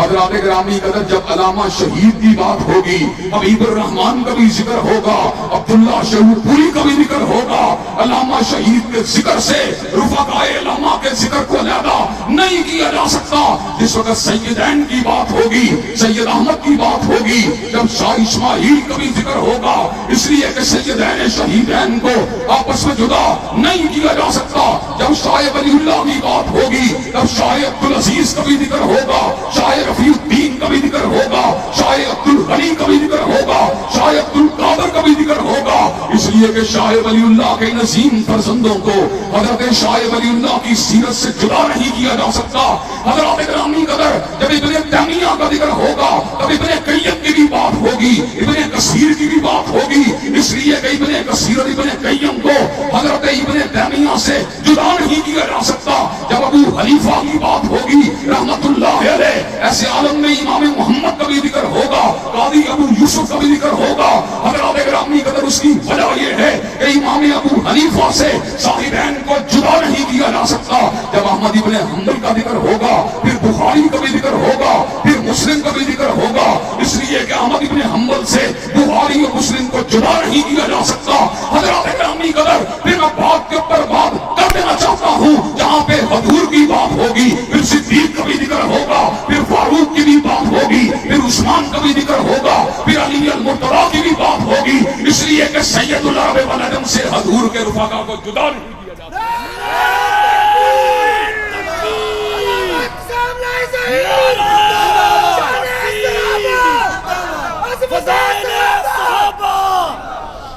حضرات گرامی قدر جب علامہ شہید کی بات ہوگی، حبیب الرحمان کا بھی ذکر ہوگا، عبداللہ شہور پوری کا بھی ذکر ہوگا، علامہ شہید کے ذکر سے رفقائے علامہ کے ذکر کو علیحدہ نہیں کیا جا سکتا۔ جس وقت سیدین کی بات ہوگی، سید احمد کی بات ہوگی، جب شاہ اسماعیل کا بھی ذکر ہوگا، اس لیے کہ سیدین شہیدین کو آپس میں جدا نہیں کیا جا سکتا۔ جب شاہ ولی اللہ کی بات ہوگی، تب شاہ عبدالعزیز کا بھی ذکر ہوگا، شاہ رفیع الدین کا بھی ذکر ہوگا، شاہ عبدالغنی کا بھی ذکر ہوگا، شاہ عبدالقادر کا بھی ذکر ہوگا، اس لیے کہ شاہ ولی اللہ کے نظیم فرزندوں کو حضرت شاہ ولی اللہ کی سیرت سے جدا نہیں کیا جا سکتا۔ حضرات گرامی قدر جب ابن تیمیہ کا ذکر ہوگا، تب ابن قیم کی بھی بات ہوگی، ابن کثیر کی بھی بات ہوگی، اس لیے کہ ابن کثیر اور ابن قیم کو حضرت ابن تیمیہ سے جدا نہیں کیا جا سکتا۔ جب ابو حنیفہ کی بات ہوگی رحمت اللہ علیہ، ایسے عالم میں امام محمد کا بھی ذکر ہوگا، قاضی ابو یوسف کا بھی ذکر ہوگا۔ حضرات گرامی قدر اس کی وجہ یہ ہے کہ امام ابو حنیفہ سے صاحبین کو جدا نہیں کیا جا سکتا۔ جب احمد ابن حنبل کا ذکر ہوگا، پھر بخاری کا بھی ذکر ہوگا، پھر مسلم کا بھی ذکر ہوگا، اس لیے کہ احمد ابن حنبل سے بخاری اور مسلم کو جدا نہیں کیا جا سکتا۔ حضرات گرامی قدر پھر میں بات کے اوپر بات کر دینا چاہتا ہوں، جہاں پہ حضور کی بات ہوگی، پھر صدیق کا بھی ذکر ہوگا، پھر فاروق کی بھی بات ہوگی، پھر عثمان کا بھی ذکر ہوگا، پھر علی المرتضیٰ کی بھی بات ہوگی، اس لیے کہ سید العرب والعجم سے حضور کے رفقا کو جدا نہیں کیا جا سکتا۔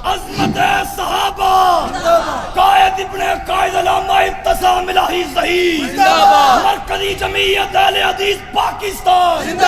عظمت صحابہ، قائد ابن قائد علامہ ابتسام الہی ظہیر، مرکزی جمعیت اہل حدیث پاکستان،